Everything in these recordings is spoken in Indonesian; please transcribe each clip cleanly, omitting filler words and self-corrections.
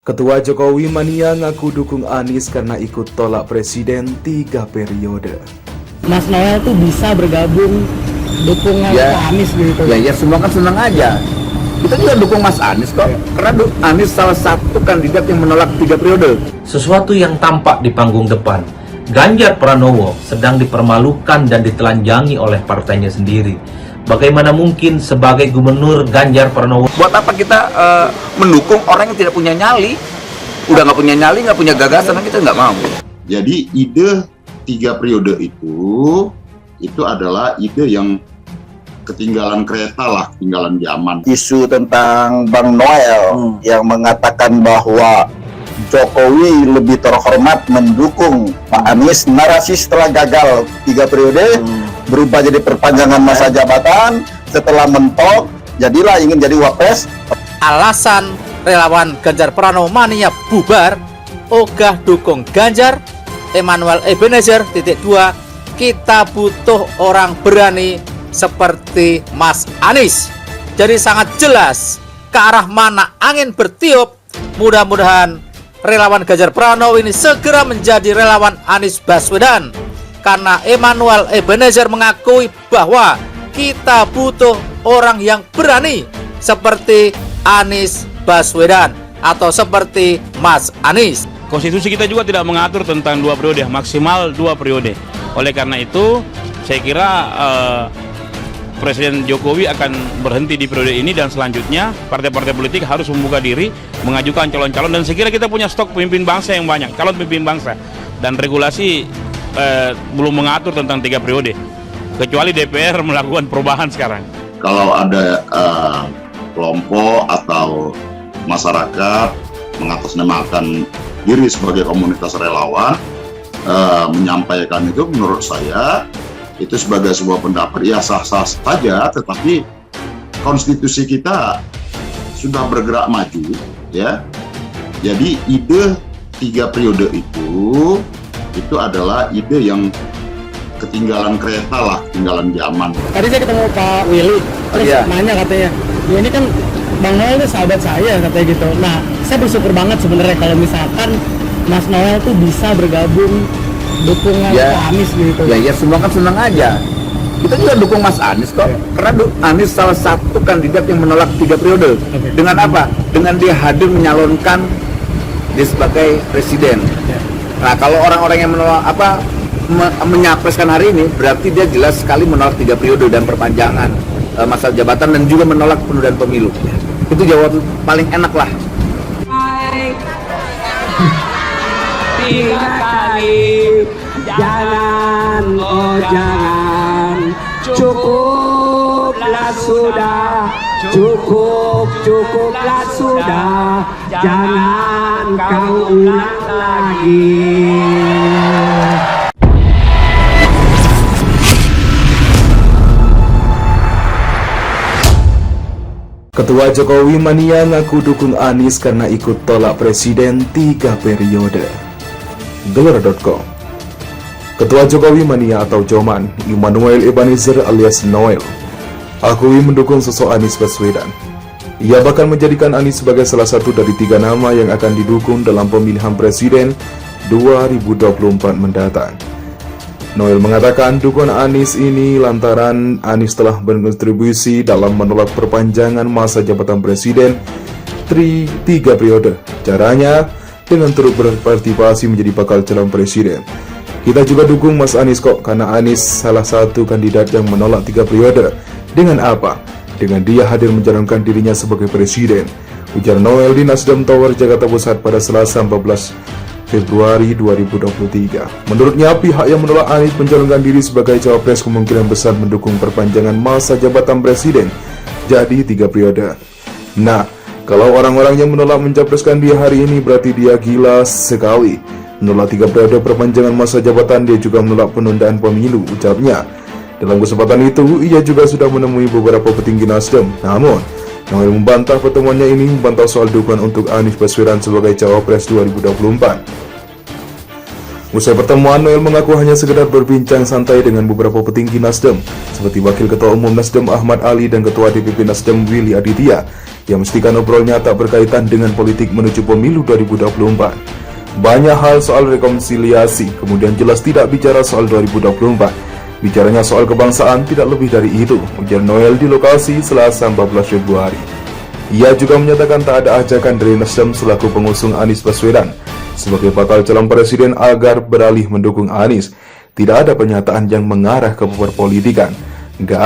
Ketua Jokowi Mania ngaku dukung Anies karena ikut tolak presiden 3 periode. Mas Noel tuh bisa bergabung dukungan ke Anies gitu. Ya semua kan senang aja. Kita juga dukung Mas Anies kok. Karena Anies salah satu kandidat yang menolak 3 periode. Sesuatu yang tampak di panggung depan, Ganjar Pranowo sedang dipermalukan dan ditelanjangi oleh partainya sendiri. Bagaimana mungkin sebagai gubernur Ganjar Pranowo? Buat apa kita mendukung orang yang tidak punya nyali? Udah nggak punya nyali, nggak punya gagasan, kita nggak mau. Jadi ide 3 periode itu adalah ide yang ketinggalan kereta lah, ketinggalan zaman. Isu tentang Bang Noel yang mengatakan bahwa Jokowi lebih terhormat mendukung Pak Anies, narasi setelah gagal 3 periode berubah jadi perpanjangan masa jabatan, setelah mentok jadilah ingin jadi wapres. Alasan relawan Ganjar Pranowo Mania bubar, ogah dukung Ganjar, Emmanuel Ebenezer, _2, kita butuh orang berani seperti Mas Anies. Jadi sangat jelas ke arah mana angin bertiup. Mudah-mudahan relawan Ganjar Pranowo ini segera menjadi relawan Anies Baswedan, karena Emmanuel Ebenezer mengakui bahwa kita butuh orang yang berani seperti Anies Baswedan atau seperti Mas Anies. Konstitusi kita juga tidak mengatur tentang 2 periode, maksimal 2 periode. Oleh karena itu, saya kira Presiden Jokowi akan berhenti di periode ini, dan selanjutnya partai-partai politik harus membuka diri, mengajukan calon-calon, dan saya kira kita punya stok pemimpin bangsa yang banyak, calon pemimpin bangsa, dan regulasi belum mengatur tentang 3 periode, kecuali DPR melakukan perubahan sekarang. Kalau ada kelompok atau masyarakat mengatasnamakan diri sebagai komunitas relawan, menyampaikan itu, menurut saya itu sebagai sebuah pendapat ya sah-sah saja, tetapi konstitusi kita sudah bergerak maju, ya. Jadi ide 3 periode itu adalah ide yang ketinggalan kereta lah, ketinggalan zaman. Tadi saya ketemu Pak Willy, terus nanya katanya, ya ini kan Bang Noel itu sahabat saya katanya gitu. Nah, saya bersyukur banget sebenarnya kalau misalkan Mas Noel tuh bisa bergabung dukungan ke Anies gitu. Ya semua kan senang aja. Kita juga dukung Mas Anies kok. Karena Anies salah satu kandidat yang menolak 3 periode. Dengan apa? Dengan dia hadir menyalonkan dia sebagai presiden. Nah, kalau orang-orang yang menolak menyapreskan hari ini, berarti dia jelas sekali menolak 3 periode dan perpanjangan masa jabatan, dan juga menolak penundaan pemilu. Itu jawaban paling enak lah. 3 kali jangan, oh jangan, cukuplah sudah, cukuplah sudah, jangan kau ulang lagi. Ketua Jokowi Mania ngaku dukung Anies karena ikut tolak presiden 3 periode. Gelora.com. Ketua Jokowi Mania atau Joman, Emmanuel Ebenezer alias Noel, akui mendukung sosok Anies Baswedan. Ia bahkan menjadikan Anies sebagai salah satu dari 3 nama yang akan didukung dalam pemilihan presiden 2024 mendatang. Noel mengatakan dukungan Anies ini lantaran Anies telah berkontribusi dalam menolak perpanjangan masa jabatan presiden 3 periode. Caranya dengan turut berpartisipasi menjadi bakal calon presiden. Kita juga dukung Mas Anies kok, karena Anies salah satu kandidat yang menolak 3 periode. Dengan apa? Dengan dia hadir mencalonkan dirinya sebagai presiden, ujar Noel di Nasdem Tower, Jakarta Pusat pada Selasa 14 Februari 2023. Menurutnya, pihak yang menolak Anies mencalonkan diri sebagai cawapres kemungkinan besar mendukung perpanjangan masa jabatan presiden jadi 3 periode. Nah, kalau orang-orang yang menolak mencapreskan dia hari ini berarti dia gila sekali. Menolak 3 periode perpanjangan masa jabatan, dia juga menolak penundaan pemilu, ucapnya. Dalam kesempatan itu, ia juga sudah menemui beberapa petinggi Nasdem. Namun, Noel membantah pertemuannya ini membantah soal dukungan untuk Anies Baswedan sebagai cawapres 2024. Usai pertemuan, Noel mengaku hanya sekedar berbincang santai dengan beberapa petinggi Nasdem, seperti Wakil Ketua Umum Nasdem Ahmad Ali dan Ketua DPP Nasdem Willy Aditya. Ia mestikan obrolnya tak berkaitan dengan politik menuju pemilu 2024. Banyak hal soal rekonsiliasi, kemudian jelas tidak bicara soal 2024. Bicaranya soal kebangsaan tidak lebih dari itu, ujar Noel di lokasi Selasa 14 Februari. Ia juga menyatakan tak ada ajakan dari Nasdem selaku pengusung Anies Baswedan sebagai bakal calon presiden agar beralih mendukung Anies. Tidak ada pernyataan yang mengarah ke perpolitikan. Nggak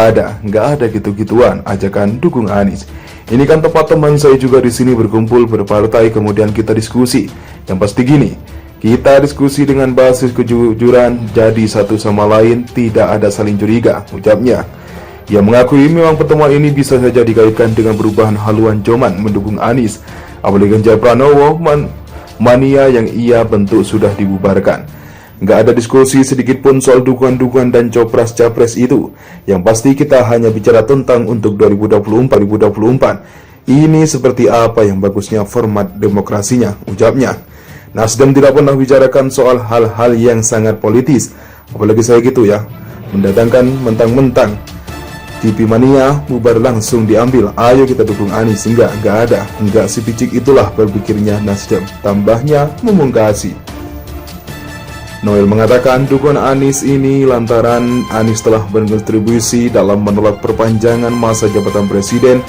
ada gitu-gituan ajakan dukung Anies. Ini kan tempat teman saya juga di sini berkumpul berpartai kemudian kita diskusi. Yang pasti gini, kita diskusi dengan basis kejujuran, jadi satu sama lain tidak ada saling curiga, ucapnya. Ia mengakui memang pertemuan ini bisa saja dikaitkan dengan perubahan haluan Joman mendukung Anies. Apalagi Ganjar Pranowo mania yang ia bentuk sudah dibubarkan. Nggak ada diskusi sedikit pun soal dukungan-dukungan dan copras-capres itu. Yang pasti kita hanya bicara tentang untuk 2024. Ini seperti apa yang bagusnya format demokrasinya, ucapnya. Nasdem tidak pernah bicarakan soal hal-hal yang sangat politis. Apalagi saya gitu ya, mendatangkan mentang-mentang TV Mania bubar langsung diambil. Ayo kita dukung Anies. Enggak ada. Enggak sepicik itulah berpikirnya Nasdem. Tambahnya memungkasi. Noel mengatakan dukungan Anies ini lantaran Anies telah berkontribusi dalam menolak perpanjangan masa jabatan presiden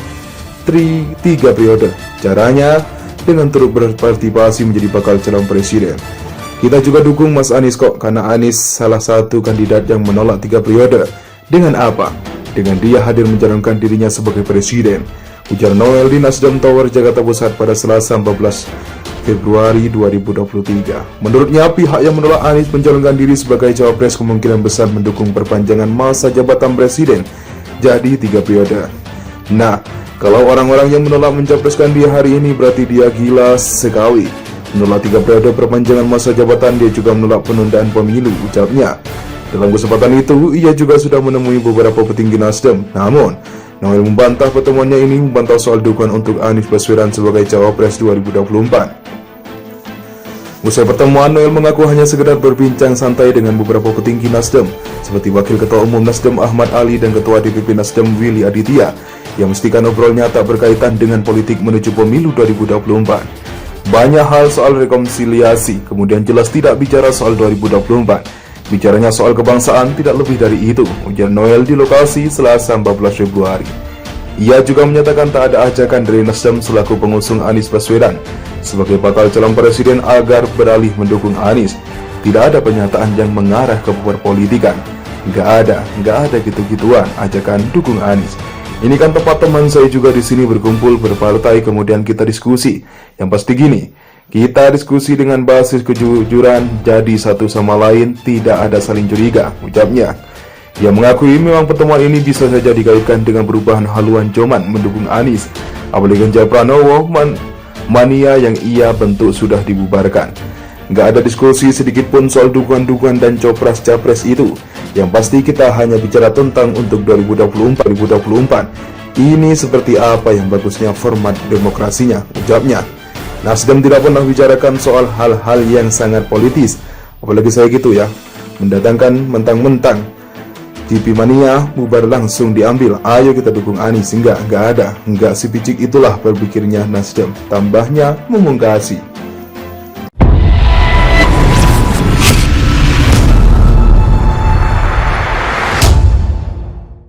3 periode. Caranya dengan turut berpartisipasi menjadi bakal calon presiden. Kita juga dukung Mas Anies kok, karena Anies salah satu kandidat yang menolak 3 periode. Dengan apa? Dengan dia hadir mencalonkan dirinya sebagai presiden, ujar Noel di Nasdem Tower Jakarta Pusat pada Selasa 14 Februari 2023. Menurutnya, pihak yang menolak Anies mencalonkan diri sebagai cawapres kemungkinan besar mendukung perpanjangan masa jabatan presiden jadi 3 periode. Nah, kalau orang-orang yang menolak mencapreskan dia hari ini berarti dia gila sekali. Menolak 3 periode perpanjangan masa jabatan, dia juga menolak penundaan pemilu, ucapnya. Dalam kesempatan itu, ia juga sudah menemui beberapa petinggi Nasdem. Namun, Noel membantah pertemuannya ini membantah soal dukungan untuk Anies Baswedan sebagai cawapres 2024. Usai pertemuan, Noel mengaku hanya sekedar berbincang santai dengan beberapa petinggi Nasdem, seperti Wakil Ketua Umum Nasdem Ahmad Ali dan Ketua DPP Nasdem Willy Aditya, yang mestikan obrolnya tak berkaitan dengan politik menuju pemilu 2024. Banyak hal soal rekonsiliasi, kemudian jelas tidak bicara soal 2024. Bicaranya soal kebangsaan tidak lebih dari itu, ujar Noel di lokasi Selasa 14 Februari. Ia juga menyatakan tak ada ajakan dari Nasdem selaku pengusung Anies Baswedan sebagai bakal calon presiden agar beralih mendukung Anies. Tidak ada pernyataan yang mengarah ke perpolitikan. Nggak ada gitu-gituan ajakan dukung Anies. Ini kan tempat teman saya juga di sini berkumpul berpartai kemudian kita diskusi. Yang pasti gini, kita diskusi dengan basis kejujuran, jadi satu sama lain tidak ada saling curiga, ucapnya. Ia mengakui memang pertemuan ini bisa saja dikaitkan dengan perubahan haluan Joman mendukung Anies. Apalagi Ganjar Pranowo mania yang ia bentuk sudah dibubarkan. Nggak ada diskusi sedikit pun soal dukungan-dukungan dan copras-capres itu. Yang pasti kita hanya bicara tentang untuk 2024. Ini seperti apa yang bagusnya format demokrasinya, ucapnya. Nasdem tidak pernah bicarakan soal hal-hal yang sangat politis. Apalagi saya gitu ya, mendatangkan mentang-mentang TV Mania bubar langsung diambil. Ayo kita dukung Anies. Enggak ada. Enggak sepicik itulah berpikirnya Nasdem. Tambahnya memungkasi.